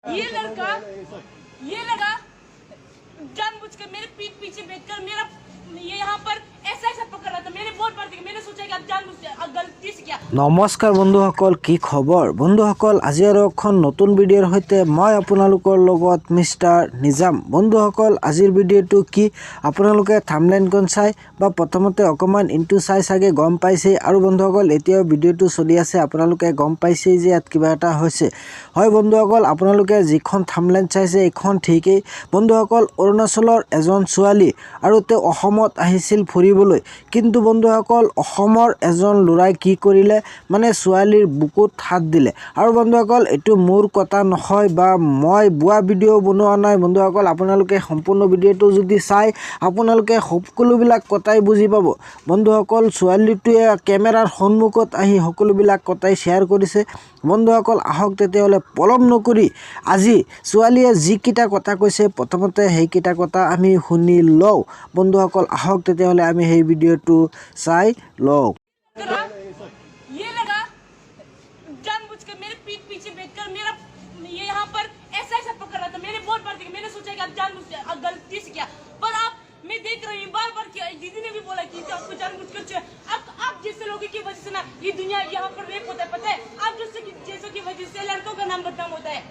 ये लड़का ये लगा जानबूझकर मेरे पीठ पीछे बैठकर मेरा ये यहाँ पर ऐसा पकड़ रहा था। मैंने बहुत बार देखा, मैंने सोचा कि आप जानबूझकर गलती से किया। नमस्कार बंधुসকল, কি খবৰ বন্ধুসকল? আজি আৰু এখন নতুন ভিডিঅ'ৰ সৈতে মই আপোনালোকৰ লগত মিষ্টাৰ নিজাম। বন্ধুসকল, আজিৰ ভিডিঅ'টো কি আপোনালোকে থাম্বনেইলখন চাই বা প্ৰথমতে অকমান ইনটু চাই চাগে গম পাইছে। আৰু বন্ধুসকল, এতিয়াও ভিডিঅ'টো চলি আছে, আপোনালোকে গম পাইছে যে ইয়াত কিবা এটা হৈছে। হয় বন্ধুসকল, আপোনালোকে যিখন থাম্বনেইল চাইছে এইখন ঠিকেই। বন্ধুসকল, অৰুণাচলৰ এজন ছোৱালী আৰু তেওঁ অসমত আহিছিল ফুৰিবলৈ, কিন্তু বন্ধুসকল অসমৰ এজন ল'ৰাই কি কৰিলে মানে ছোৱালীৰ বুকুত হাত দিলে। আৰু বন্ধুসকল, এইটো মোৰ কথা নহয় বা মই বুৱা ভিডিঅ' বনোৱা নাই। বন্ধুসকল, আপোনালোকে সম্পূৰ্ণ ভিডিঅ'টো যদি চাই আপোনালোকে সকলোবিলাক কথাই বুজি পাব। বন্ধুসকল, ছোৱালীটোৱে কেমেৰাৰ সন্মুখত আহি সকলোবিলাক কথাই শ্বেয়াৰ কৰিছে। বন্ধুসকল, আহক তেতিয়াহ'লে পলম নকৰি আজি ছোৱালীয়ে যিকেইটা কথা কৈছে প্ৰথমতে সেইকেইটা কথা আমি শুনি লওঁ। বন্ধুসকল, আহক তেতিয়াহ'লে আমি সেই ভিডিঅ'টো চাই লওঁ। ये लगा जानबूझकर मेरे पीठ पीछे बैठकर मेरा ये यहाँ पर ऐसा पकड़ रहा था। मैंने बहुत बार देखा, मैंने सोचा कि आप जानबूझकर गलती से किया। पर आप मैं देख रही हूँ बार किया। दीदी ने भी बोला कि आपको जानबूझकर आप जैसे लोगों की वजह से ना ये दुनिया यहाँ पर रेप होता है, पता है? आप जैसों की वजह से लड़कों का नाम बदनाम होता है।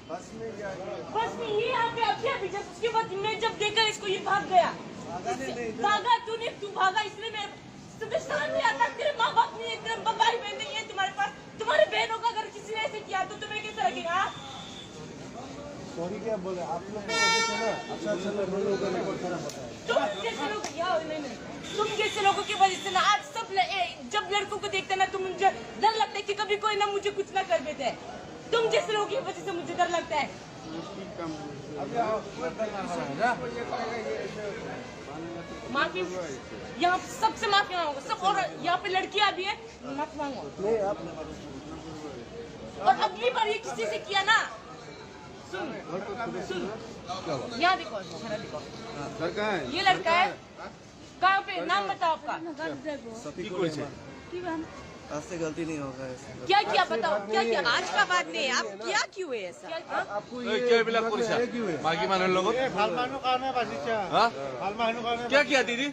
बस में ये यहाँ पे अभी उसके बाद मैं जब देखा इसको ये भाग गया। भागा तू भागा, इसलिए मैं तुम्हें समझ नहीं आता। तेरे माँ बाप नहीं है, तेरे भाई बहन नहीं है तुम्हारे पास। तुम्हारे बहनों का अगर किसी ने ऐसे किया तो तुम्हें कैसे लगेगा? सॉरी क्या बोले आप लोग की वजह से ना अच्छा लोगों का रिकॉर्ड खराब होता है। तुम जैसे लोग तुम जैसे लोगों की वजह से ना आज सब जब लड़कों को देखते ना तो मुझे डर लगता है कि कभी कोई ना मुझे कुछ ना कर देते। तुम जैसे लोगों की वजह से मुझे डर लगता है। माफी यहाँ सबसे माफी मांगो सब, और यहाँ पे लड़कियां भी है, माफी मांगो। और अगली बार ये किसी से किया ना, सुन यहाँ देखो, ये लड़का है कहाँ पे, नाम बताओ आपका। आज से गलती नहीं होगा ऐसे। क्या किया बताओ, क्या किया? आज का बात नहीं, आप क्या क्यों है ऐसा? आपको ये क्यों है बाकी मानव लोगों क्या किया दीदी?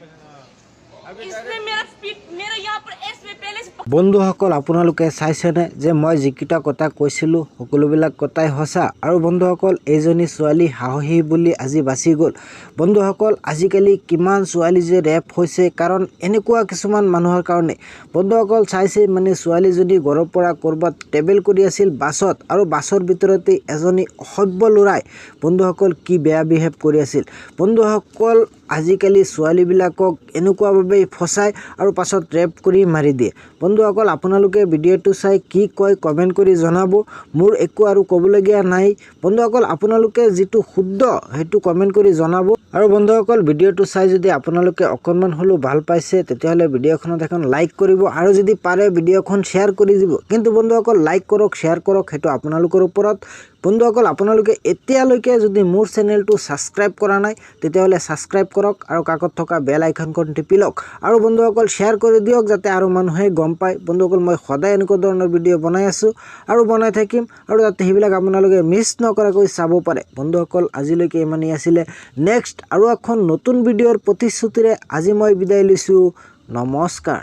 इसने मेरा यहाँ पर ऐसे पहले से বন্ধুসকল, আপোনালোকে চাইছেনে যে মই যিকেইটা কথা কৈছিলোঁ সকলোবিলাক কথাই সঁচা। আৰু বন্ধুসকল, এইজনী ছোৱালী সাহসী বুলি আজি বাচি গ'ল। বন্ধুসকল, আজিকালি কিমান ছোৱালী যে ৰেপ হৈছে কাৰণ এনেকুৱা কিছুমান মানুহৰ কাৰণে। বন্ধুসকল, চাইছে মানে ছোৱালীজনী ঘৰৰ পৰা ক'ৰবাত ট্ৰেভেল কৰি আছিল বাছত, আৰু বাছৰ ভিতৰতে এজনী অসভ্য ল'ৰাই বন্ধুসকল কি বেয়া বিহেভ কৰি আছিল। বন্ধুসকল, আজিকালি ছোৱালীবিলাকক এনেকুৱাভাৱে ফচাই আৰু পাছত ৰেপ কৰি মাৰি দিয়ে। বন্ধুসকল, আপোনালোকে ভিডিঅ'টো চাই কি কয় কমেণ্ট কৰি জনাব। মোৰ একো আৰু ক'বলগীয়া নাই। বন্ধুসকল, আপোনালোকে যিটো শুদ্ধ সেইটো কমেণ্ট কৰি জনাব। আৰু বন্ধুসকল, ভিডিঅ'টো চাই যদি আপোনালোকে অকণমান হ'লেও ভাল পাইছে তেতিয়াহ'লে ভিডিঅ'খনত এখন লাইক কৰিব, আৰু যদি পাৰে ভিডিঅ'খন শ্বেয়াৰ কৰি দিব। কিন্তু বন্ধুসকল, লাইক কৰক, শ্বেয়াৰ কৰক, সেইটো আপোনালোকৰ ওপৰত। বন্ধুসকল, আপোনালোকে এতিয়ালৈকে যদি মোৰ চেনেলটো ছাবস্ক্ৰাইব কৰা নাই তেতিয়াহ'লে ছাবস্ক্ৰাইব কৰক আৰু কাষত থকা বেল আইকনখন টিপি লওক। আৰু বন্ধুসকল, শ্বেয়াৰ কৰি দিয়ক যাতে আৰু মানুহে গম পায়। বন্ধুসকল, মই সদায় এনেকুৱা ধৰণৰ ভিডিঅ' বনাই আছোঁ আৰু বনাই থাকিম, আৰু যাতে সেইবিলাক আপোনালোকে মিছ নকৰাকৈ চাব পাৰে। বন্ধুসকল, আজিলৈকে ইমানেই আছিলে। নেক্সট আৰু এখন নতুন ভিডিঅ'ৰ প্ৰতিশ্ৰুতিৰে আজি মই বিদায় লৈছোঁ। নমস্কাৰ।